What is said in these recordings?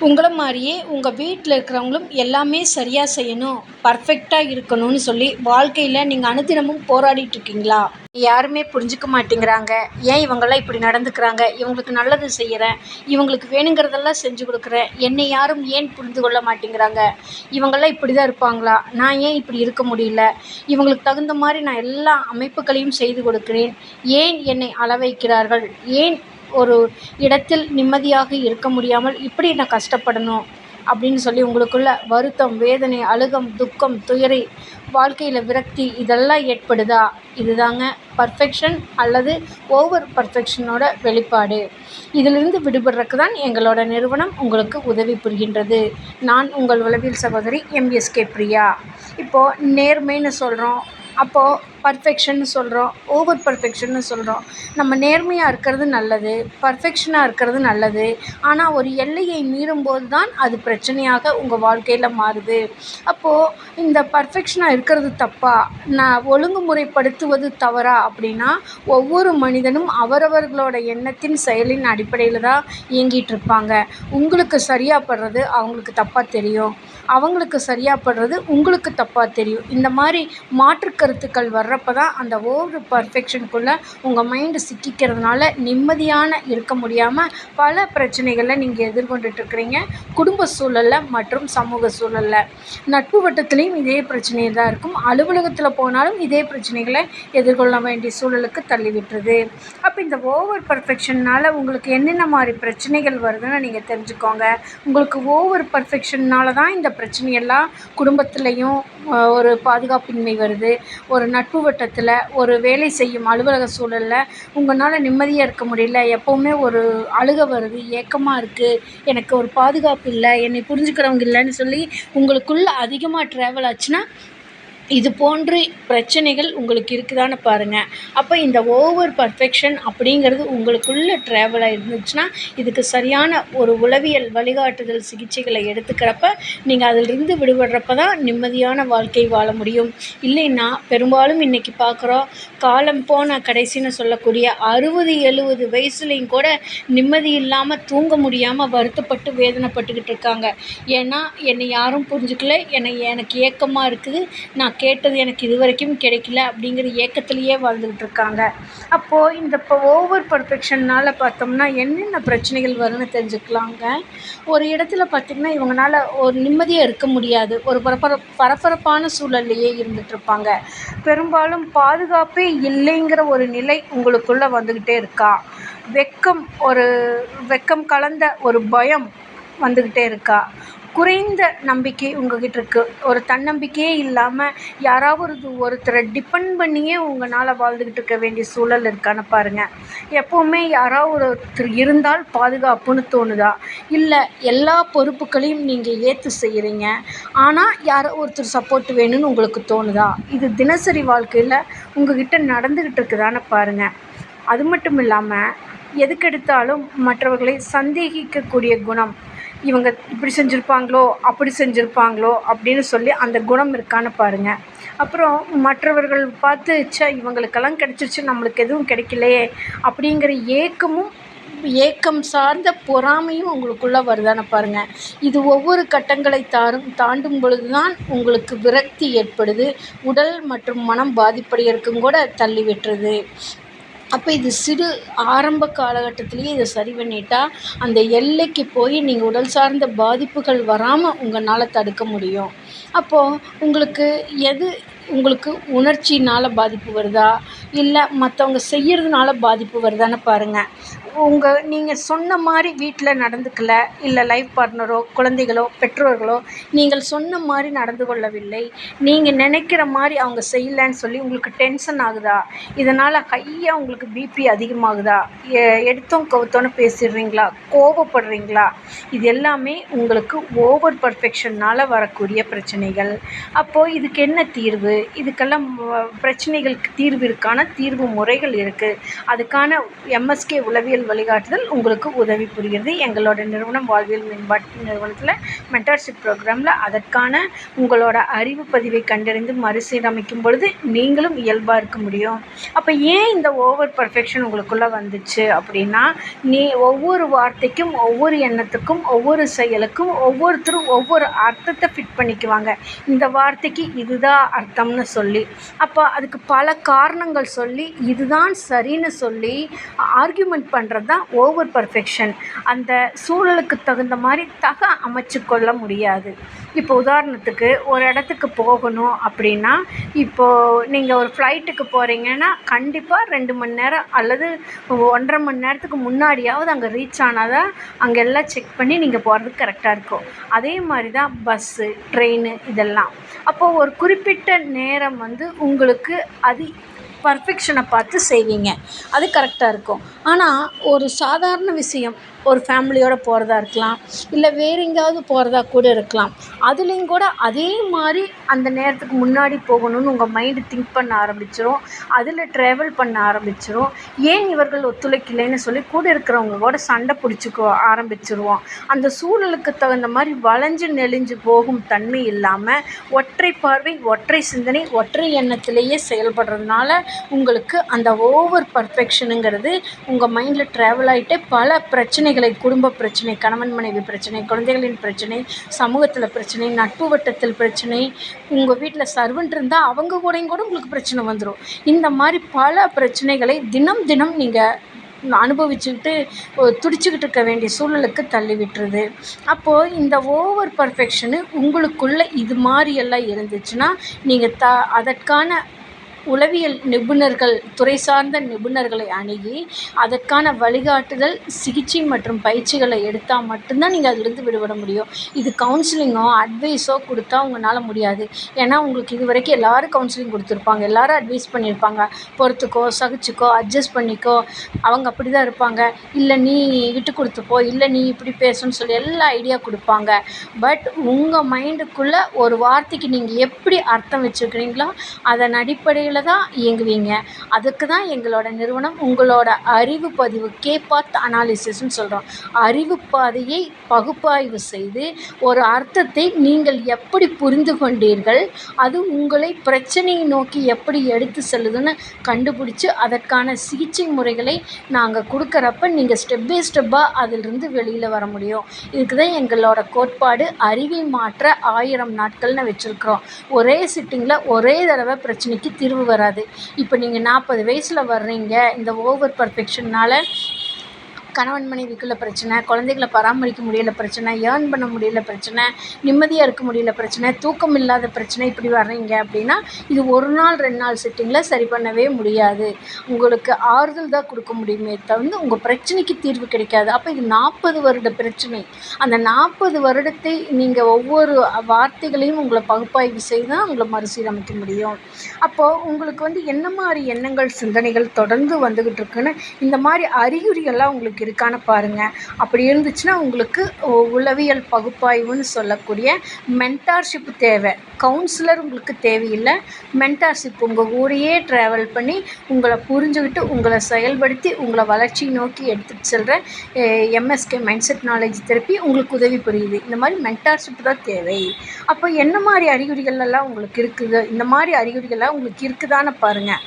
உங்கள மாரியே உங்கள் வீட்டில் இருக்கிறவங்களும் எல்லாமே சரியாக செய்யணும், பர்ஃபெக்டாக இருக்கணும்னு சொல்லி வாழ்க்கையில் நீங்கள் அனுதினமும் போராடிட்டு இருக்கீங்களா? யாருமே புரிஞ்சுக்க மாட்டேங்கிறாங்க. ஏன் இவங்கெல்லாம் இப்படி நடந்துக்கிறாங்க? இவங்களுக்கு நல்லது செய்கிறேன், இவங்களுக்கு வேணுங்கிறதெல்லாம் செஞ்சு கொடுக்குறேன், என்னை யாரும் ஏன் புரிந்து கொள்ள மாட்டேங்கிறாங்க? இவங்கெல்லாம் இப்படி தான் இருப்பாங்களா? நான் ஏன் இப்படி இருக்க முடியல? இவங்களுக்கு தகுந்த மாதிரி நான் எல்லா அமைப்புகளையும் செய்து கொடுக்கிறேன், ஏன் என்னை அளவைக்கிறார்கள்? ஏன் ஒரு இடத்தில் நிம்மதியாக இருக்க முடியாமல் இப்படி நான் கஷ்டப்படணும் அப்படின்னு சொல்லி உங்களுக்குள்ள வருத்தம், வேதனை, அழுகம், துக்கம், துயரை, வாழ்க்கையில் விரக்தி இதெல்லாம் ஏற்படுதா? இதுதாங்க பர்ஃபெக்ஷன் அல்லது ஓவர் பர்ஃபெக்ஷனோட வெளிப்பாடு. இதிலிருந்து விடுபடுறதுக்கு தான் எங்களோட நிறுவனம் உங்களுக்கு உதவி புரிகின்றது. நான் உங்கள் உளவியல் சகோதரி எம்எஸ்கே பிரியா. இப்போது நேர்மைன்னு சொல்கிறோம், அப்போது பர்ஃபெக்ஷன்னு சொல்கிறோம், ஓவர் பர்ஃபெக்ஷன்னு சொல்கிறோம். நம்ம நேர்மையாக இருக்கிறது நல்லது, பர்ஃபெக்ஷனாக இருக்கிறது நல்லது. ஆனால் ஒரு எல்லையை மீறும்போது தான் அது பிரச்சனையாக உங்கள் வாழ்க்கையில் மாறுது. அப்போது இந்த பர்ஃபெக்ஷனாக இருக்கிறது தப்பா, நான் ஒழுங்குமுறைப்படுத்துவது தவறா அப்படின்னா, ஒவ்வொரு மனிதனும் அவரவர்களோட எண்ணத்தின் செயலின் அடிப்படையில் தான் இயங்கிட்டு இருப்பாங்க. உங்களுக்கு சரியாக படுறது அவங்களுக்கு தப்பாக தெரியும், அவங்களுக்கு சரியாக படுறது உங்களுக்கு தப்பாக தெரியும். இந்த மாதிரி மாற்று கருத்துக்கள் வர்றப்ப தான் அந்த ஓவர் பர்ஃபெக்ஷனுக்குள்ளே உங்கள் மைண்டு சிக்கிக்கிறதுனால நிம்மதியான இருக்க முடியாமல் பல பிரச்சனைகளை நீங்கள் எதிர்கொண்டுட்ருக்கிறீங்க. குடும்ப சூழலில் மற்றும் சமூக சூழலில், நட்பு வட்டத்துலேயும் இதே பிரச்சனை தான் இருக்கும். அலுவலகத்தில் போனாலும் இதே பிரச்சனைகளை எதிர்கொள்ள வேண்டிய சூழலுக்கு தள்ளிவிட்டுருது. அப்போ இந்த ஓவர் பர்ஃபெக்ஷன்னால் உங்களுக்கு என்னென்ன மாதிரி பிரச்சனைகள் வருதுன்னு நீங்கள் தெரிஞ்சுக்கோங்க. உங்களுக்கு ஓவர் பர்ஃபெக்ஷன்னால் தான் இந்த பிரச்சனையெல்லாம் குடும்பத்துலேயும் ஒரு பாதுகாப்பின்மை வருது. ஒரு நட்பு வட்டத்தில், ஒரு வேலை செய்யும் அலுவலக சூழலில் உங்களால் நிம்மதியாக இருக்க முடியல, எப்போவுமே ஒரு அழுகை வருது, ஏக்கமாக இருக்குது, எனக்கு ஒரு பாதுகாப்பு இல்லை, என்னை புரிஞ்சுக்கிறவங்க இல்லைன்னு சொல்லி உங்களுக்குள்ளே அதிகமாக ட்ராவல் ஆச்சுன்னா இது போன்ற பிரச்சனைகள் உங்களுக்கு இருக்குதான்னு பாருங்கள். அப்போ இந்த ஓவர் பர்ஃபெக்ஷன் அப்படிங்கிறது உங்களுக்குள்ளே ட்ராவலாக இருந்துச்சுன்னா இதுக்கு சரியான ஒரு உளவியல் வழிகாட்டுதல் சிகிச்சைகளை எடுத்துக்கிறப்ப நீங்கள் அதிலிருந்து விடுபடுறப்ப தான் நிம்மதியான வாழ்க்கை வாழ முடியும். இல்லைன்னா பெரும்பாலும் இன்றைக்கி பார்க்குறோம், காலம் போன கடைசின்னு சொல்லக்கூடிய 60-70 வயசுலேயும் கூட நிம்மதி இல்லாமல் தூங்க முடியாமல் வருத்தப்பட்டு வேதனைப்பட்டுக்கிட்டு இருக்காங்க. ஏன்னா என்னை யாரும் புரிஞ்சுக்கல, எனக்கு ஏக்கமாக இருக்குது, நான் கேட்டது எனக்கு இது வரைக்கும் கிடைக்கல அப்படிங்கிற ஏக்கத்திலேயே வாழ்ந்துக்கிட்டு இருக்காங்க. அப்போது இந்த ஓவர் பர்ஃபெக்ஷன்னால் பார்த்தோம்னா என்னென்ன பிரச்சனைகள் வரும்னு தெரிஞ்சுக்கலாங்க. ஒரு இடத்துல பார்த்திங்கன்னா இவங்களால ஒரு நிம்மதியாக இருக்க முடியாது, ஒரு பரபரப்பான சூழல்லையே இருந்துகிட்ருப்பாங்க. பெரும்பாலும் பாதுகாப்பே இல்லைங்கிற ஒரு நிலை உங்களுக்குள்ளே வந்துக்கிட்டே இருக்கா? வெக்கம் கலந்த ஒரு பயம் வந்துக்கிட்டே இருக்கா? குறைந்த நம்பிக்கை உங்ககிட்ட இருக்குது, ஒரு தன்னம்பிக்கையே இல்லாமல் யாராவது ஒருத்தரை டிபெண்ட் பண்ணியே உங்களால் வாழ்ந்துக்கிட்டு இருக்க வேண்டிய சூழல் இருக்கான்னு பாருங்கள். எப்போவுமே யாராவது ஒருத்தர் இருந்தால் பாதுகாப்புன்னு தோணுதா? இல்லை எல்லா பொறுப்புகளையும் நீங்கள் ஏற்று செய்கிறீங்க, ஆனால் யாரோ ஒருத்தர் சப்போர்ட் வேணும்னு உங்களுக்கு தோணுதா? இது தினசரி வாழ்க்கையில் உங்ககிட்ட நடந்துக்கிட்டு இருக்குதான்னு பாருங்கள். அது மட்டும் இல்லாமல் எதுக்கெடுத்தாலும் மற்றவர்களை சந்தேகிக்கக்கூடிய குணம், இவங்க இப்படி செஞ்சுருப்பாங்களோ அப்படி செஞ்சுருப்பாங்களோ அப்படின்னு சொல்லி அந்த குணம் இருக்கான்னு பாருங்கள். அப்புறம் மற்றவர்கள் பார்த்து இவங்களுக்கெல்லாம் கிடச்சிருச்சு நம்மளுக்கு எதுவும் கிடைக்கலையே அப்படிங்கிற ஏக்கம் சார்ந்த பொறாமையும் உங்களுக்குள்ளே வருதான்னு பாருங்கள். இது ஒவ்வொரு கட்டங்களை தாண்டும் பொழுது தான் உங்களுக்கு விரக்தி ஏற்படுது, உடல் மற்றும் மனம் பாதிப்படைகிறதுக்கும் கூட தள்ளி விட்டுருது. அப்போ இது ஆரம்ப காலகட்டத்திலேயே இதை சரி பண்ணிட்டா அந்த எல்லைக்கு போய் நீங்கள் உடல் சார்ந்த பாதிப்புகள் வராமல் உங்களால் தடுக்க முடியும். அப்போது உங்களுக்கு உணர்ச்சினால் பாதிப்பு வருதா, இல்லை மற்றவங்க செய்கிறதுனால பாதிப்பு வருதான்னு பாருங்கள். நீங்கள் சொன்ன மாதிரி வீட்டில் நடந்துக்கல, இல்லை லைஃப் பார்ட்னரோ, குழந்தைகளோ, பெற்றோர்களோ நீங்கள் சொன்ன மாதிரி நடந்து கொள்ளவில்லை, நீங்கள் நினைக்கிற மாதிரி அவங்க செய்யலைன்னு சொல்லி உங்களுக்கு டென்ஷன் ஆகுதா? இதனால் ஹையாக உங்களுக்கு பிபி அதிகமாகுதா? எடுத்தோம் கவுத்தோன்னு பேசிடுறீங்களா? கோபப்படுறீங்களா? இது எல்லாமே உங்களுக்கு ஓவர் பர்ஃபெக்ஷன்னால் வரக்கூடிய பிரச்சனைகள். அப்போது இதுக்கு என்ன தீர்வு? இதுக்கெல்லாம் பிரச்சனைகளுக்கு தீர்வு இருக்கான தீர்வு முறைகள் இருக்குது. அதுக்கான எம்எஸ்கே உளவியல் வாழ்வியல் வழிகாட்டுதல் உங்களுக்கு உதவி புரிகிறது. எங்களோட நிறுவனம் வாழ்வியல் மேம்பாட்டு நிறுவனத்தில் மென்டார்ஷிப் ப்ரோக்ராமில் அதற்கான உங்களோட அறிவு பதிவை கண்டறிந்து மறுசீரமைக்கும் பொழுது நீங்களும் இயல்பாக இருக்க முடியும். அப்போ ஏன் இந்த ஓவர் பர்ஃபெக்ஷன் உங்களுக்குள்ளே வந்துச்சு அப்படின்னா, ஒவ்வொரு வார்த்தைக்கும், ஒவ்வொரு எண்ணத்துக்கும், ஒவ்வொரு செயலுக்கும் ஒவ்வொருத்தரும் ஒவ்வொரு அர்த்தத்தை ஃபிட் பண்ணிக்குவாங்க. இந்த வார்த்தைக்கு இதுதான் அர்த்தம்னு சொல்லி, அப்போ அதுக்கு பல காரணங்கள் சொல்லி இதுதான் சரின்னு சொல்லி ஆர்கியூமெண்ட் பண்ணுறது தான் ஓவர் பர்ஃபெக்ஷன். அந்த சூழலுக்கு தகுந்த மாதிரி அமைச்சு கொள்ள முடியாது. இப்போ உதாரணத்துக்கு ஒரு இடத்துக்கு போகணும் அப்படின்னா, இப்போது நீங்கள் ஒரு ஃப்ளைட்டுக்கு போகிறீங்கன்னா கண்டிப்பாக 2 மணி நேரம் அல்லது 1.5 மணி நேரத்துக்கு முன்னாடியாவது அங்கே ரீச் ஆனால் தான் அங்கே எல்லாம் செக் பண்ணி நீங்கள் போகிறதுக்கு கரெக்டாக இருக்கும். அதே மாதிரி தான் பஸ்ஸு, ட்ரெயின் இதெல்லாம். அப்போது ஒரு குறிப்பிட்ட நேரம் உங்களுக்கு அது பர்ஃபெக்ஷனை பார்த்து செய்வீங்க, அது கரெக்டாக இருக்கும். ஆனால் ஒரு சாதாரண விஷயம், ஒரு ஃபேமிலியோடு போகிறதா இருக்கலாம், இல்லை வேறு எங்கேயாவது போகிறதா கூட இருக்கலாம். அதுலேயும் கூட அதே மாதிரி அந்த நேரத்துக்கு முன்னாடி போகணும்னு உங்கள் மைண்டு திங்க் பண்ண ஆரம்பிச்சிடும், அதில் ட்ராவல் பண்ண ஆரம்பிச்சிடும். ஏன் இவர்கள் ஒத்துழைக்கலைன்னு சொல்லி கூட இருக்கிறவங்க கூட சண்டை பிடிச்சிக்க ஆரம்பிச்சிருவோம். அந்த சூழலுக்கு தகுந்த மாதிரி வளைஞ்சு நெளிஞ்சு போகும் தன்மை இல்லாமல் ஒற்றை பார்வை, ஒற்றை சிந்தனை, ஒற்றை எண்ணத்திலேயே செயல்படுறதுனால உங்களுக்கு அந்த ஓவர் பர்ஃபெக்ஷனுங்கிறது உங்கள் மைண்டில் ட்ராவல் ஆகிட்டே பல பிரச்சனைகளை, குடும்ப பிரச்சனை, கணவன் மனைவி பிரச்சனை, குழந்தைகளின் பிரச்சனை, சமூகத்தில் பிரச்சனை, நட்பு வட்டத்தில் பிரச்சனை, உங்கள் வீட்டில் சர்வெண்ட் இருந்தால் அவங்க கூடயும் கூட உங்களுக்கு பிரச்சனை வந்துடும். இந்த மாதிரி பல பிரச்சனைகளை தினம் தினம் நீங்கள் அனுபவிச்சுக்கிட்டு துடிச்சுக்கிட்டு இருக்க வேண்டிய சூழலுக்கு தள்ளி விட்டுருது. அப்போது இந்த ஓவர் பர்ஃபெக்ஷனு உங்களுக்குள்ளே இது மாதிரியெல்லாம் இருந்துச்சுன்னா நீங்கள் அதற்கான உளவியல் நிபுணர்கள், துறை சார்ந்த நிபுணர்களை அணுகி அதற்கான வழிகாட்டுதல், சிகிச்சை மற்றும் பயிற்சிகளை எடுத்தால் மட்டும்தான் நீங்கள் அதிலிருந்து விடுபட முடியும். இது கவுன்சிலிங்கோ அட்வைஸோ கொடுத்தா உங்களால் முடியாது. ஏன்னா உங்களுக்கு இது வரைக்கும் எல்லோரும் கவுன்சிலிங் கொடுத்துருப்பாங்க, எல்லோரும் அட்வைஸ் பண்ணியிருப்பாங்க, பொறுத்துக்கோ, சகிச்சுக்கோ, அட்ஜஸ்ட் பண்ணிக்கோ, அவங்க அப்படி தான் இருப்பாங்க, இல்லை நீ விட்டு கொடுத்துப்போ, இல்லை நீ இப்படி பேசணும்னு சொல்லி எல்லா ஐடியா கொடுப்பாங்க. பட் உங்கள் மைண்டுக்குள்ளே ஒரு வார்த்தைக்கு நீங்கள் எப்படி அர்த்தம் வச்சுருக்கிறீங்களோ அதன் அடிப்படையில் தான் இயங்குவீங்க. அதுக்கு தான் எங்களோட நிறுவனம் உங்களோட அறிவு பதிவு கேபாத் அனாலிசிஸ்ன்னு சொல்கிறோம். அறிவு பாதையை பகுப்பாய்வு செய்து ஒரு அர்த்தத்தை நீங்கள் எப்படி புரிந்து கொண்டீர்கள், அது உங்களை பிரச்சனையை நோக்கி எப்படி எடுத்து செல்லுதுன்னு கண்டுபிடிச்சி அதற்கான சிகிச்சை முறைகளை நாங்கள் கொடுக்குறப்ப நீங்கள் ஸ்டெப் பை ஸ்டெப்பாக அதிலிருந்து வெளியில் வர முடியும். இதுக்கு தான் எங்களோட கோட்பாடு அறிவை மாற்ற 1000 நாட்கள்னு வச்சுருக்குறோம். ஒரே சிட்டிங்கில் ஒரே தடவை பிரச்சனைக்கு தீர்வு வராது. இப்போ நீங்கள் 40 வயசில் வர்றீங்க, இந்த ஓவர் பர்ஃபெக்ஷனால் கணவன் மனைவிக்குள்ள பிரச்சனை, குழந்தைகளை பராமரிக்க முடியல பிரச்சனை, ஏர்ன் பண்ண முடியல பிரச்சனை, நிம்மதியாக இருக்க முடியல பிரச்சனை, தூக்கம் இல்லாத பிரச்சனை, இப்படி வர்றீங்க அப்படின்னா இது 1 நாள் 2 நாள் சிட்டிங்கில் சரி பண்ணவே முடியாது. உங்களுக்கு ஆறுதல் தான் கொடுக்க முடியுமே தவிர்த்து உங்கள் பிரச்சனைக்கு தீர்வு கிடைக்காது. அப்போ இது 40 வருட பிரச்சனை. அந்த 40 வருடத்தை நீங்கள் ஒவ்வொரு வார்த்தைகளையும் உங்களை பகுப்பாய்வு செய்து தான் உங்களை மறுசீரமைக்க முடியும். அப்போது உங்களுக்கு என்ன மாதிரி எண்ணங்கள், சிந்தனைகள் தொடர்ந்து வந்துக்கிட்டு இருக்குன்னு இந்த மாதிரி அறிகுறிகள்லாம் உங்களுக்கு இருக்கான்னு பாருங்கள். அப்படி இருந்துச்சுன்னா உங்களுக்கு உளவியல் பகுப்பாய்வுன்னு சொல்லக்கூடிய மென்டார்ஷிப் தேவை. கவுன்சிலர் உங்களுக்கு தேவையில்லை, மென்டார்ஷிப் உங்கள் கூடயே ட்ராவல் பண்ணி உங்களை புரிஞ்சுக்கிட்டு உங்களை செயல்படுத்தி உங்களை வளர்ச்சி நோக்கி எடுத்துகிட்டு செல்கிற MSK mind set knowledge therapy உங்களுக்கு உதவி புரியுது. இந்த மாதிரி மென்டார்ஷிப் தான் தேவை. அப்போ என்ன மாதிரி அறிகுறிகள்லாம் உங்களுக்கு இருக்குது, இந்த மாதிரி அறிகுறிகள்லாம் உங்களுக்கு இருக்குதான்னு பாருங்கள்.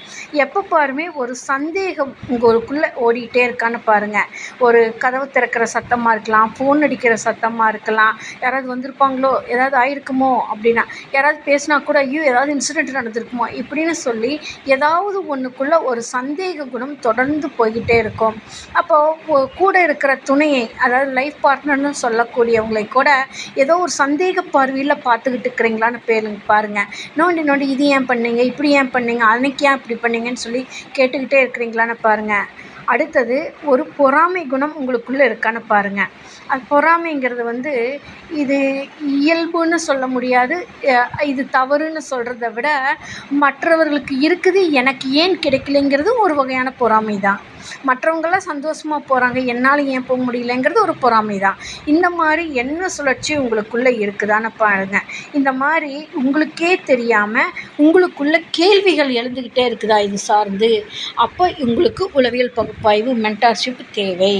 எப்போ பாருமே ஒரு சந்தேகம் உங்களுக்குள்ளே ஓடிக்கிட்டே இருக்கான்னு பாருங்கள். ஒரு கதவு திறக்கிற சத்தமாக இருக்கலாம், ஃபோன் அடிக்கிற சத்தமாக இருக்கலாம், யாராவது வந்திருப்பாங்களோ, ஏதாவது ஆயிருக்குமோ அப்படின்னா, யாராவது பேசினா கூட ஐயோ ஏதாவது இன்சிடெண்ட் நடந்திருக்குமோ இப்படின்னு சொல்லி ஏதாவது ஒன்றுக்குள்ளே ஒரு சந்தேக குணம் தொடர்ந்து போய்கிட்டே இருக்கும். அப்போது கூட இருக்கிற துணையை, அதாவது லைஃப் பார்ட்னர்னு சொல்லக்கூடியவங்களை கூட ஏதோ ஒரு சந்தேக பார்வையில் பார்த்துக்கிட்டு இருக்கிறீங்களான்னு பாருங்கள். நோண்டி நோண்டி இது ஏன் பண்ணீங்க, இப்படி ஏன் பண்ணீங்க, அன்னைக்கு ஏன் இப்படி பண்ணீங்கன்னு சொல்லி கேட்டுக்கிட்டே இருக்கிறீங்களான்னு பாருங்கள். அடுத்தது ஒரு பொறாமை குணம் உங்களுக்குள்ளே இருக்கான்னு பாருங்கள். அது பொறாமைங்கிறது இது இயல்புன்னு சொல்ல முடியாது, இது தவறுன்னு சொல்கிறத விட மற்றவர்களுக்கு இருக்குது எனக்கு ஏன் கிடைக்கலைங்கிறது ஒரு வகையான பொறாமை தான். மற்றவங்களாம் சந்தோஷமாக போகிறாங்க, என்னால் ஏன் போக முடியலங்கிறது ஒரு பொறாமை தான். இந்த மாதிரி எண்ண சுழற்சி உங்களுக்குள்ளே இருக்குதான்னு பாருங்கள். இந்த மாதிரி உங்களுக்கே தெரியாமல் உங்களுக்குள்ள கேள்விகள் எழுந்துக்கிட்டே இருக்குதா இது சார்ந்து, அப்போ உங்களுக்கு உளவியல் பகுப்பாய்வு மென்டார்ஷிப் தேவை.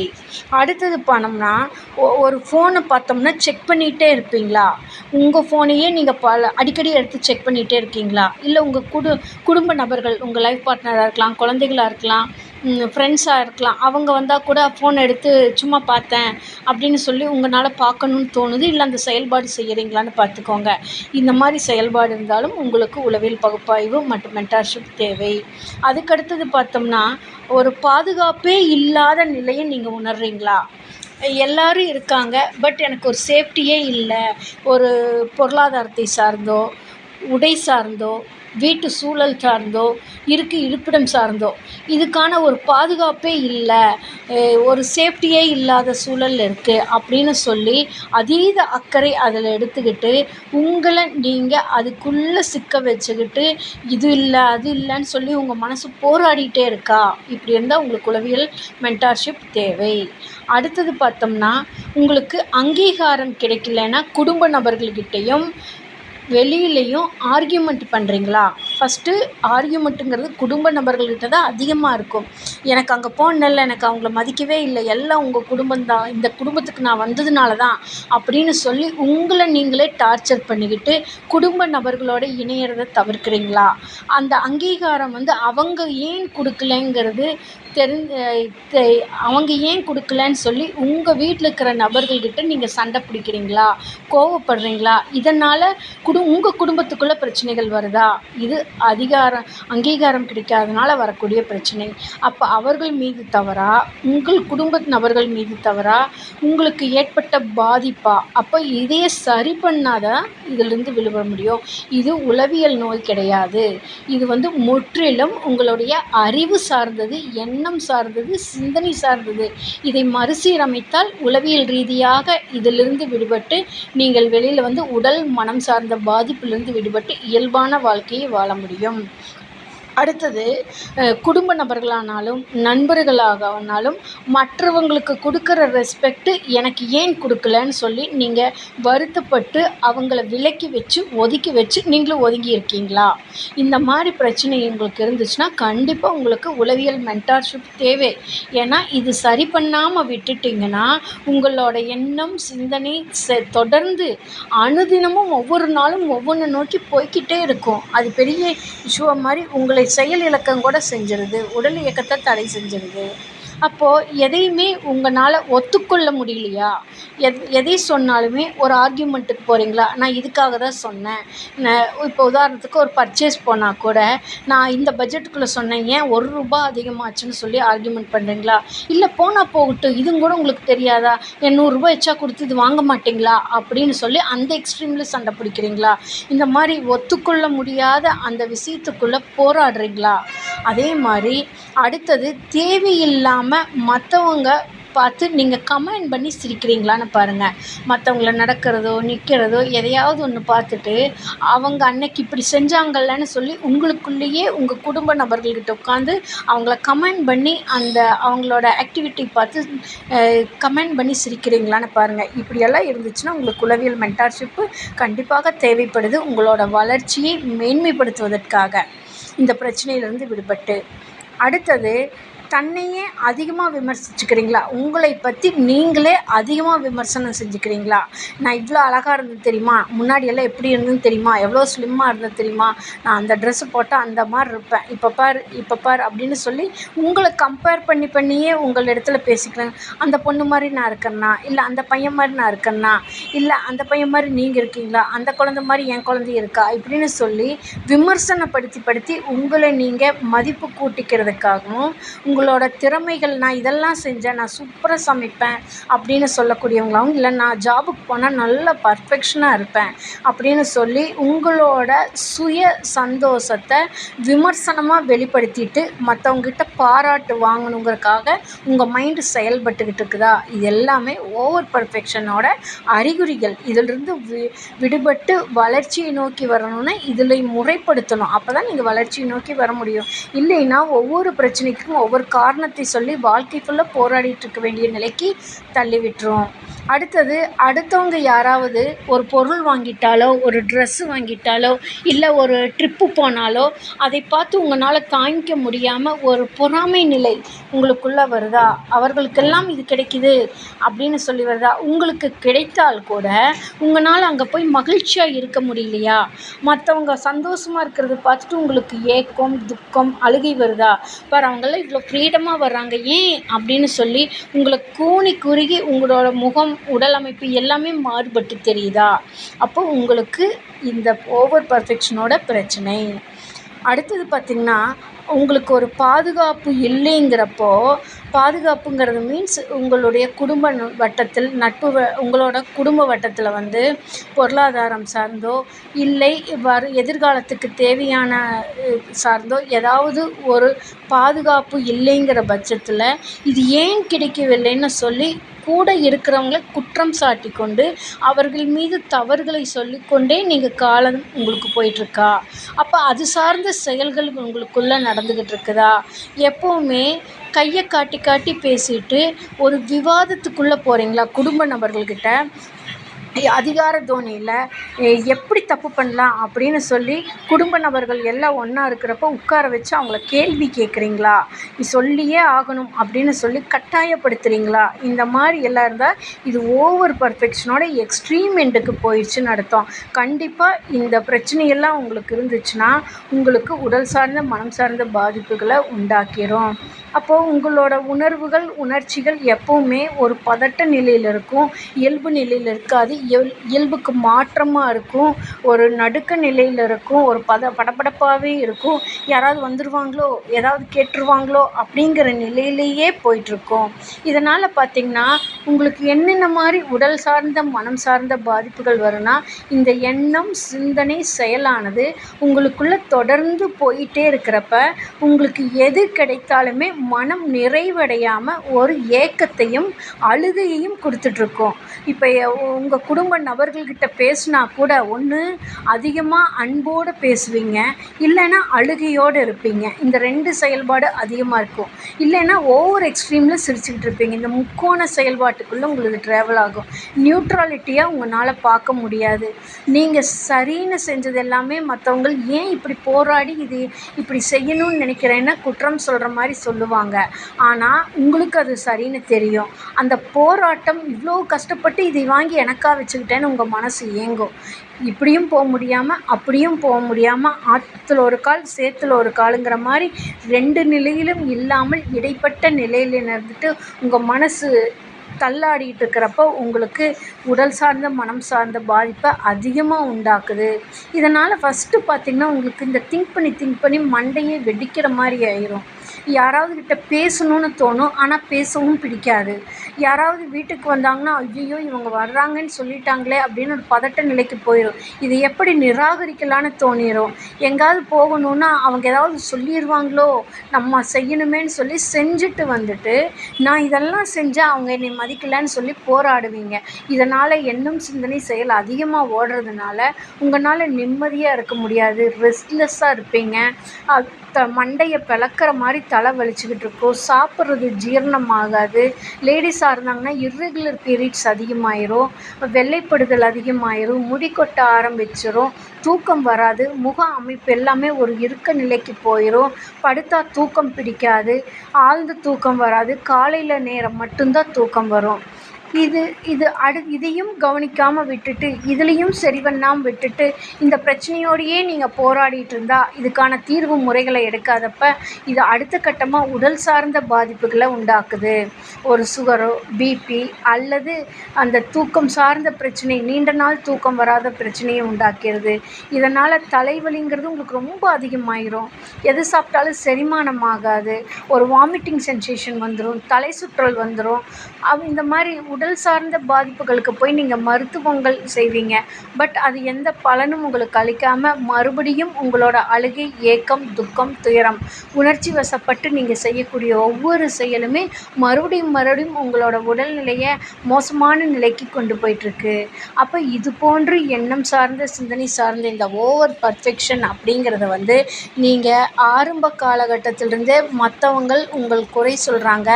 அடுத்தது பண்ணோம்னா, ஒரு ஃபோனை பார்த்தோம்னா செக் பண்ணிகிட்டே இருப்பீங்களா? உங்கள் ஃபோனையே நீங்கள் அடிக்கடி எடுத்து செக் பண்ணிகிட்டே இருக்கீங்களா? இல்லை உங்கள் குடும்ப நபர்கள், உங்கள் லைஃப் பார்ட்னராக இருக்கலாம், குழந்தைகளாக இருக்கலாம், ஃப்ரெண்ட்ஸாக இருக்கலாம், அவங்க வந்தால் கூட ஃபோன் எடுத்து சும்மா பார்த்தேன் அப்படின்னு சொல்லி உங்களால் பார்க்கணுன்னு தோணுது, இல்லை அந்த செயல்பாடு செய்கிறீங்களான்னு பார்த்துக்கோங்க. இந்த மாதிரி செயல்பாடு இருந்தாலும் உங்களுக்கு உளவியல் பகுப்பாய்வு மற்றும் மென்டார்ஷிப் தேவை. அதுக்கடுத்தது பார்த்தோம்னா, ஒரு பாதுகாப்பே இல்லாத நிலையை நீங்கள் உணர்றீங்களா? எல்லாரும் இருக்காங்க, பட் எனக்கு ஒரு சேஃப்டியே இல்லை. ஒரு பொருளாதாரத்தை சார்ந்தோ, உடை சார்ந்தோ, வீட்டு சூழல் சார்ந்தோ, இருப்பிடம் சார்ந்தோ இதுக்கான ஒரு பாதுகாப்பே இல்லை, ஒரு சேஃப்டியே இல்லாத சூழல் இருக்குது அப்படின்னு சொல்லி அதீத அக்கறை அதில் எடுத்துக்கிட்டு உங்களை நீங்கள் அதுக்குள்ளே சிக்க வச்சுக்கிட்டு இது இல்லை அது இல்லைன்னு சொல்லி உங்கள் மனசு போராடிட்டே இருக்கா? இப்படி இருந்தால் உங்களுக்கு உளவியல் மென்டார்ஷிப் தேவை. அடுத்தது பார்த்தோம்னா, உங்களுக்கு அங்கீகாரம் கிடைக்கலன்னா குடும்ப நபர்கள்கிட்டையும் வெளியிலையும் ஆர்கியூமெண்ட் பண்ணுறீங்களா? ஃபஸ்ட்டு ஆர்கியூமெண்ட்டுங்கிறது குடும்ப நபர்கள்கிட்ட தான் அதிகமாக இருக்கும். எனக்கு அங்கே போனேன்ல, எனக்கு அவங்கள மதிக்கவே இல்லை, எல்லாம் உங்கள் குடும்பம்தான், இந்த குடும்பத்துக்கு நான் வந்ததுனால தான் அப்படின்னு சொல்லி உங்களை நீங்களே டார்ச்சர் பண்ணிக்கிட்டு குடும்ப நபர்களோட இணையிறத தவிர்க்கிறீங்களா? அந்த அங்கீகாரம் அவங்க ஏன் கொடுக்கலைங்கிறது அவங்க ஏன் கொடுக்கலன்னு சொல்லி உங்கள் வீட்டில் இருக்கிற நபர்கள்கிட்ட நீங்கள் சண்டை பிடிக்கிறீங்களா? கோவப்படுறீங்களா? இதனால் உங்கள் குடும்பத்துக்குள்ளே பிரச்சனைகள் வருதா? இது அங்கீகாரம் கிடைக்காதனால வரக்கூடிய பிரச்சனை. அப்போ அவர்கள் மீது தவறா? உங்கள் குடும்ப நபர்கள் மீது தவறா? உங்களுக்கு ஏற்பட்ட பாதிப்பா? அப்போ இதையே சரி பண்ணாதான் இதிலிருந்து விடுபட முடியும். இது உளவியல் நோய் கிடையாது. இது முற்றிலும் உங்களுடைய அறிவு சார்ந்தது, எண்ணம் சார்ந்தது, சிந்தனை சார்ந்தது. இதை மறுசீரமைத்தால் உளவியல் ரீதியாக இதிலிருந்து விடுபட்டு நீங்கள் வெளியில் உடல் மனம் சார்ந்த பாதிப்பிலிருந்து விடுபட்டு இயல்பான வாழ்க்கையை வாழ முடியும். அடுத்தது, குடும்ப நபர்களானாலும் நண்பர்களாகனாலும் மற்றவங்களுக்கு கொடுக்குற ரெஸ்பெக்ட்டு எனக்கு ஏன் கொடுக்கலன்னு சொல்லி நீங்கள் வருத்தப்பட்டு அவங்கள விலக்கி வச்சு ஒதுக்கி வச்சு நீங்களும் ஒதுங்கி இருக்கீங்களா? இந்த மாதிரி பிரச்சனை உங்களுக்கு இருந்துச்சுன்னா கண்டிப்பாக உங்களுக்கு உளவியல் மென்டார்ஷிப் தேவை. ஏன்னா இது சரி பண்ணாமல் விட்டுட்டிங்கன்னா உங்களோட எண்ணம் சிந்தனை தொடர்ந்து அனுதினமும் ஒவ்வொரு நாளும் ஒவ்வொன்று நோக்கி போய்க்கிட்டே இருக்கும். அது பெரிய இஷ்யூ மாதிரி உங்களை செயல் இலக்கம் கூட செஞ்சிருது, உடல் இயக்கத்தை தடை செஞ்சிருது. அப்போது எதையுமே உங்களால் ஒத்துக்கொள்ள முடியலையா? எதை சொன்னாலுமே ஒரு ஆர்கியூமெண்ட்டுக்கு போகிறீங்களா? நான் இதுக்காக தான் சொன்னேன். இப்போ உதாரணத்துக்கு ஒரு பர்ச்சேஸ் போனால் கூட நான் இந்த பட்ஜெட்டுக்குள்ளே சொன்னேன், ஏன் ₹1 அதிகமாச்சுன்னு சொல்லி ஆர்கியூமெண்ட் பண்ணுறீங்களா? இல்லை போனால் போகட்டும், இதுவும் கூட உங்களுக்கு தெரியாதா? என் ₹100 எச்சா கொடுத்து இது வாங்க மாட்டிங்களா அப்படின்னு சொல்லி அந்த எக்ஸ்ட்ரீமில் சண்டை பிடிக்கிறீங்களா? இந்த மாதிரி ஒத்துக்கொள்ள முடியாத அந்த விஷயத்துக்குள்ளே போராடுறீங்களா? அதே மாதிரி அடுத்தது, தேவையில்லாமல் மற்றவங்க பார்த்து நீங்கள் கமெண்ட் பண்ணி சிரிக்கிறீங்களான்னு பாருங்கள். மற்றவங்கள நடக்கிறதோ நிற்கிறதோ எதையாவது ஒன்று பார்த்துட்டு அவங்க அன்னைக்கு இப்படி செஞ்சாங்கல்லன்னு சொல்லி உங்களுக்குள்ளேயே உங்கள் குடும்ப நபர்கள்கிட்ட உட்காந்து அவங்கள கமெண்ட் பண்ணி அந்த அவங்களோட ஆக்டிவிட்டி பார்த்து கமெண்ட் பண்ணி சிரிக்கிறீங்களான்னு பாருங்கள். இப்படியெல்லாம் இருந்துச்சுன்னா உங்களுக்கு உளவியல் மென்டார்ஷிப்பு கண்டிப்பாக தேவைப்படுது, உங்களோட வளர்ச்சியை மேன்மைப்படுத்துவதற்காக, இந்த பிரச்சனையிலிருந்து விடுபட்டு. அடுத்தது, தன்னையே அதிகமாக விமர்சிச்சுக்கிறீங்களா? உங்களை பற்றி நீங்களே அதிகமாக விமர்சனம் செஞ்சுக்கிறீங்களா? நான் இவ்வளோ அழகாக இருந்தது தெரியுமா? முன்னாடியெல்லாம் எப்படி இருந்ததுன்னு தெரியுமா? எவ்வளோ ஸ்லிம்மாக இருந்தது தெரியுமா? நான் அந்த ட்ரெஸ்ஸு போட்டால் அந்த மாதிரி இருப்பேன், இப்போ பார் அப்படின்னு சொல்லி உங்களை கம்பேர் பண்ணியே உங்கள் இடத்துல பேசிக்கிறேன். அந்த பொண்ணு மாதிரி நான் இருக்கேன்னா, இல்லை அந்த பையன் மாதிரி நான் இருக்கேன்னா, இல்லை அந்த பையன் மாதிரி நீங்கள் இருக்கீங்களா, அந்த குழந்தை மாதிரி என் குழந்தை இருக்கா, இப்படின்னு சொல்லி விமர்சனப்படுத்தி உங்களை நீங்கள் மதிப்பு கூட்டிக்கிறதுக்காகவும் உங்களோட திறமைகள், நான் இதெல்லாம் செஞ்சேன், நான் சூப்பராக சமைப்பேன் அப்படின்னு சொல்லக்கூடியவங்களாகவும், இல்லை நான் ஜாபுக்கு போனால் நல்லா பர்ஃபெக்ஷனாக இருப்பேன் அப்படின்னு சொல்லி உங்களோட சுய சந்தோஷத்தை விமர்சனமாக வெளிப்படுத்திட்டு மற்றவங்ககிட்ட பாராட்டு வாங்கணுங்கிறதுக்காக உங்கள் மைண்டு செயல்பட்டுக்கிட்டு இருக்குதா? இது எல்லாமே ஓவர் பர்ஃபெக்ஷனோட அறிகுறிகள். இதிலிருந்து விடுபட்டு வளர்ச்சியை நோக்கி வரணும்னா இதில் முறைப்படுத்தணும். அப்போ தான் நீங்கள் வளர்ச்சியை நோக்கி வர முடியும். இல்லைன்னா ஒவ்வொரு பிரச்சனைக்கும் ஒவ்வொரு காரணத்தை சொல்லி வாழ்க்கை ஃபுல்லாக போராடிட்டு இருக்க வேண்டிய நிலைக்கு தள்ளி விட்டுரும். அடுத்தது, அடுத்தவங்க யாராவது ஒரு பொருள் வாங்கிட்டாலோ, ஒரு ட்ரெஸ்ஸு வாங்கிட்டாலோ, இல்லை ஒரு ட்ரிப்பு போனாலோ, அதை பார்த்து உங்களால தாங்கிக்க முடியாமல் ஒரு பொறாமை நிலை உங்களுக்குள்ளே வருதா? அவர்களுக்கெல்லாம் இது கிடைக்குது அப்படின்னு சொல்லி வருதா? உங்களுக்கு கிடைத்தால் கூட உங்களால் அங்கே போய் மகிழ்ச்சியாக இருக்க முடியலையா? மற்றவங்க சந்தோஷமாக இருக்கிறத பார்த்துட்டு உங்களுக்கு ஏக்கம், துக்கம், அழுகை வருதா? பாரு, அவங்கெல்லாம் இவ்வளோ ஃப்ரீடமாக வர்றாங்க, ஏன் அப்படின்னு சொல்லி உங்களை கூனி குறுகி உங்களோட முகம், உடல் அமைப்பு எல்லாமே மாறுபட்டு தெரியுதா? அப்போ உங்களுக்கு இந்த ஓவர் பர்ஃபெக்ஷனோட பிரச்சனை. அடுத்தது பார்த்திங்கன்னா, உங்களுக்கு ஒரு பாதுகாப்பு இல்லைங்கிறப்போ, பாதுகாப்புங்கிறது மீன்ஸ் உங்களுடைய குடும்ப வட்டத்தில், உங்களோட குடும்ப வட்டத்தில் பொருளாதாரம் சார்ந்தோ, இல்லை எதிர்காலத்துக்கு தேவையான சார்ந்தோ ஏதாவது ஒரு பாதுகாப்பு இல்லைங்கிற பட்சத்தில் இது ஏன் கிடைக்கவில்லைன்னு சொல்லி கூட இருக்கிறவங்கள குற்றம் சாட்டி கொண்டு அவர்கள் மீது தவறுகளை சொல்லிக்கொண்டே நீங்கள் காலம் உங்களுக்கு போயிட்டுருக்கா? அப்போ அது சார்ந்த செயல்கள் உங்களுக்குள்ளே நடந்துக்கிட்டு இருக்குதா? எப்போவுமே கையை காட்டி காட்டி பேசிட்டு ஒரு விவாதத்துக்குள்ளே போகிறீங்களா குடும்ப நபர்கள்கிட்ட? அதிகார தோனியில் எப்படி தப்பு பண்ணலாம் அப்படின்னு சொல்லி குடும்ப நபர்கள் எல்லாம் ஒன்றா இருக்கிறப்போ உட்கார வச்சு அவங்கள கேள்வி கேட்குறீங்களா? நீ சொல்லியே ஆகணும் அப்படின்னு சொல்லி கட்டாயப்படுத்துகிறீங்களா? இந்த மாதிரி எல்லாம் இருந்தால் இது ஓவர் பர்ஃபெக்ஷனோட எக்ஸ்ட்ரீம் எண்டுக்கு போயிடுச்சுன்னு அர்த்தம். கண்டிப்பாக இந்த பிரச்சனையெல்லாம் உங்களுக்கு இருந்துச்சுன்னா உங்களுக்கு உடல் சார்ந்த, மனம் சார்ந்த பாதிப்புகளை உண்டாக்கிரும். அப்போது உங்களோட உணர்வுகள், உணர்ச்சிகள் எப்போவுமே ஒரு பதட்ட நிலையில் இருக்கும், இயல்பு நிலையில் இருக்காது. இயல்புக்கு மாற்றமாக இருக்கும், ஒரு நடுக்க நிலையில் இருக்கும், ஒரு படபடப்பாகவே இருக்கும். யாராவது வந்துடுவாங்களோ, ஏதாவது கேட்டுருவாங்களோ அப்படிங்கிற நிலையிலேயே போயிட்டுருக்கும். இதனால் பார்த்திங்கன்னா உங்களுக்கு என்னென்ன மாதிரி உடல் சார்ந்த, மனம் சார்ந்த பாதிப்புகள் வரும்னா, இந்த எண்ணம், சிந்தனை, செயலானது உங்களுக்குள்ளே தொடர்ந்து போயிட்டே இருக்கிறப்ப உங்களுக்கு எது கிடைத்தாலுமே மனம் நிறைவடையாமல் ஒரு ஏக்கத்தையும் அழுகையையும் கொடுத்துட்ருக்கோம். இப்போ உங்கள் குடும்ப நபர்கள்கிட்ட பேசினா கூட ஒன்று அதிகமாக அன்போடு பேசுவீங்க, இல்லைன்னா அழுகையோடு இருப்பீங்க. இந்த 2 செயல்பாடு அதிகமாக இருக்கும். இல்லைன்னா ஓவர் எக்ஸ்ட்ரீமில் சிரிச்சுக்கிட்டு இருப்பீங்க. இந்த முக்கோண செயல்பாட்டுக்குள்ளே உங்களுக்கு ட்ராவல் ஆகும். நியூட்ராலிட்டியாக உங்களால் பார்க்க முடியாது. நீங்கள் சரின்னு செஞ்சது எல்லாமே மற்றவங்க ஏன் இப்படி போராடி இது இப்படி செய்யணும்னு நினைக்கிறேன்னா குற்றம் சொல்கிற மாதிரி சொல்லுவாங்க. ஆனால் உங்களுக்கு அது சரின்னு தெரியும். அந்த போராட்டம் இவ்வளோ கஷ்டப்பட்டு இதை வாங்கி எனக்கா வச்சுக்கிட்டேன்னு உங்கள் மனசு ஏங்கும். இப்படியும் போக முடியாமல், அப்படியும் போக முடியாமல், ஆற்றுல ஒரு கால் சேத்துல ஒரு காலுங்கிற மாதிரி 2 நிலையிலும் இல்லாமல் இடைப்பட்ட நிலையில் இருந்துட்டு உங்கள் மனசு தள்ளாடிட்டு இருக்கிறப்போ உங்களுக்கு உடல் சார்ந்த, மனம் சார்ந்த பாதிப்பை அதிகமாக உண்டாக்குது. இதனால் ஃபஸ்ட்டு பார்த்திங்கன்னா உங்களுக்கு இந்த திங்க் பண்ணி மண்டையே வெடிக்கிற மாதிரி ஆயிரும். யாராவது கிட்ட பேசணும்னு தோணும், ஆனால் பேசவும் பிடிக்காது. யாராவது வீட்டுக்கு வந்தாங்கன்னா, ஐயையோ இவங்க வர்றாங்கன்னு சொல்லிட்டாங்களே அப்படின்னு ஒரு பதட்ட நிலைக்கு போயிடும். இதை எப்படி நிராகரிக்கலான்னு தோணிரும். எங்கேயாவது போகணுன்னா அவங்க ஏதாவது சொல்லிடுவாங்களோ, நம்ம செய்யணுமேன்னு சொல்லி செஞ்சுட்டு வந்துட்டு, நான் இதெல்லாம் செஞ்சால் அவங்க என்னை மதிக்கலைன்னு சொல்லி போராடுவீங்க. இதனால் எண்ணம், சிந்தனை, செயல் அதிகமாக ஓடுறதுனால உங்களால் நிம்மதியாக இருக்க முடியாது. ரெஸ்ட்லெஸ்ஸாக இருப்பீங்க. மண்டையை பிளக்கிற மாதிரி தலை வலிச்சுக்கிட்டு இருக்கும். சாப்பிட்றது ஜீரணம் ஆகாது. லேடிஸாக இருந்தாங்கன்னா இர்ரெகுலர் பீரியட்ஸ் அதிகமாயிரும், வெள்ளைப்படுதல் அதிகமாயிரும், முடி கொட்ட ஆரம்பிச்சிரும், தூக்கம் வராது, முக அமைப்பு எல்லாமே ஒரு இறுக்க நிலைக்கு போயிடும், படுத்தா தூக்கம் பிடிக்காது, ஆழ்ந்த தூக்கம் வராது, காலையில் நேரம் மட்டும்தான் தூக்கம் வரும். இதையும் கவனிக்காமல் விட்டுட்டு, இதுலேயும் சரி பண்ணாமல் விட்டுட்டு, இந்த பிரச்சனையோடையே நீங்கள் போராடிட்டு இருந்தால் இதுக்கான தீர்வு முறைகளை எடுக்காதப்ப இது அடுத்த கட்டமாக உடல் சார்ந்த பாதிப்புகளை உண்டாக்குது. ஒரு சுகரோ, பிபி அல்லது அந்த தூக்கம் சார்ந்த பிரச்சனை, நீண்ட நாள் தூக்கம் வராத பிரச்சனையை உண்டாக்கிறது. இதனால் தலைவலிங்கிறது உங்களுக்கு ரொம்ப அதிகமாயிரும். எது சாப்பிட்டாலும் செரிமானம் ஆகாது, ஒரு வாமிட்டிங் சென்சேஷன் வந்துடும், தலை சுற்றல் வந்துடும். இந்த மாதிரி உடல் சார்ந்த பாதிப்புகளுக்கு போய் நீங்கள் மருத்துவங்கள் செய்வீங்க. பட் அது எந்த பலனும் உங்களுக்கு அளிக்காமல் மறுபடியும் உங்களோட அழுகை, ஏக்கம், துக்கம், துயரம், உணர்ச்சி வசப்பட்டு நீங்கள் செய்யக்கூடிய ஒவ்வொரு செயலுமே மறுபடியும் மறுபடியும் உங்களோட உடல்நிலையை மோசமான நிலைக்கு கொண்டு போயிட்டுருக்கு. அப்போ இது போன்று எண்ணம் சார்ந்த, சிந்தனை சார்ந்த இந்த ஓவர் பர்ஃபெக்ஷன் அப்படிங்கிறத நீங்கள் ஆரம்ப காலகட்டத்திலிருந்தே மற்றவங்கள் உங்கள் குறை சொல்கிறாங்க,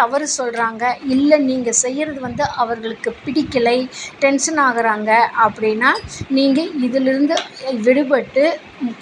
தவறு சொல்கிறாங்க, இல்லை நீங்கள் செய்கிறது அவர்களுக்கு பிடிக்கலை, டென்ஷன் ஆகுறாங்க அப்படின்னா நீங்கள் இதிலிருந்து விடுபட்டு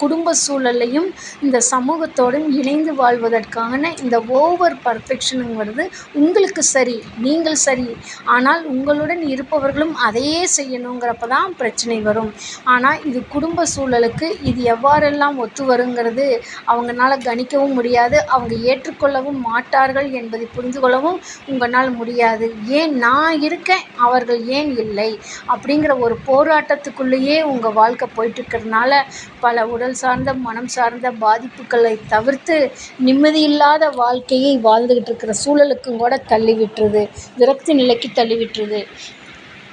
குடும்ப சூழலையும் இந்த சமூகத்தோடும் இணைந்து வாழ்வதற்கான இந்த ஓவர் பர்ஃபெக்ஷனுங்கிறது உங்களுக்கு சரி, நீங்கள் சரி, ஆனால் உங்களுடன் இருப்பவர்களும் அதையே செய்யணுங்கிறப்ப தான் பிரச்சனை வரும். ஆனால் இது குடும்ப சூழலுக்கு இது எவ்வாறெல்லாம் ஒத்து வருங்கிறது அவங்களால கணிக்கவும் முடியாது, அவங்க ஏற்றுக்கொள்ளவும் மாட்டார்கள் என்பதை புரிந்து கொள்ளவும் உங்களால் முடியாது. ஏன் நான் இருக்கேன், அவர்கள் ஏன் இல்லை அப்படிங்கிற ஒரு போராட்டத்துக்குள்ளேயே உங்கள் வாழ்க்கை போயிட்டுருக்கிறதுனால பல உடல் சார்ந்த, மனம் சார்ந்த பாதிப்புகளை தவிர்த்து நிம்மதியில்லாத வாழ்க்கையை வாழ்ந்துக்கிட்டு இருக்கிற சூழலுக்கும் கூட தள்ளி விட்டுருது, விரக்தி நிலைக்கு தள்ளி விட்டுருது.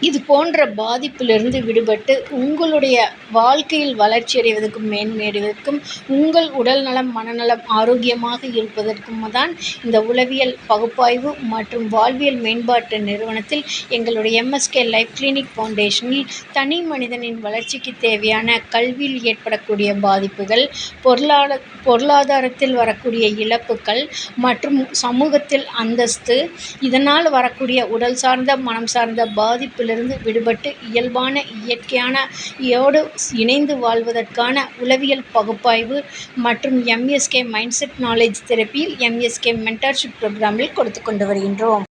இது போன்ற பாதிப்பிலிருந்து விடுபட்டு உங்களுடைய வாழ்க்கையில் வளர்ச்சி அடைவதற்கும், மேன்மையடைவதற்கும், உங்கள் உடல் நலம், மனநலம் ஆரோக்கியமாக இருப்பதற்கும் தான் இந்த உளவியல் பகுப்பாய்வு மற்றும் வாழ்வியல் மேம்பாட்டு நிறுவனத்தில் எங்களுடைய MSK லைஃப் கிளினிக் ஃபவுண்டேஷனில் தனி மனிதனின் வளர்ச்சிக்கு தேவையான கல்வியில் ஏற்படக்கூடிய பாதிப்புகள், பொருளாதாரத்தில் வரக்கூடிய இழப்புகள் மற்றும் சமூகத்தில் அந்தஸ்து, இதனால் வரக்கூடிய உடல் சார்ந்த, மனம் சார்ந்த பாதிப்பிலிருந்து விடுபட்டு இயல்பான, இயற்கையான யோடு இணைந்து வாழ்வதற்கான உளவியல் பகுப்பாய்வு மற்றும் MSK மைண்ட்செட் நாலேஜ் தெரப்பியில் MSK மென்டார்ஷிப் புரோகிராமில் கொடுத்து கொண்டு வருகின்றோம்.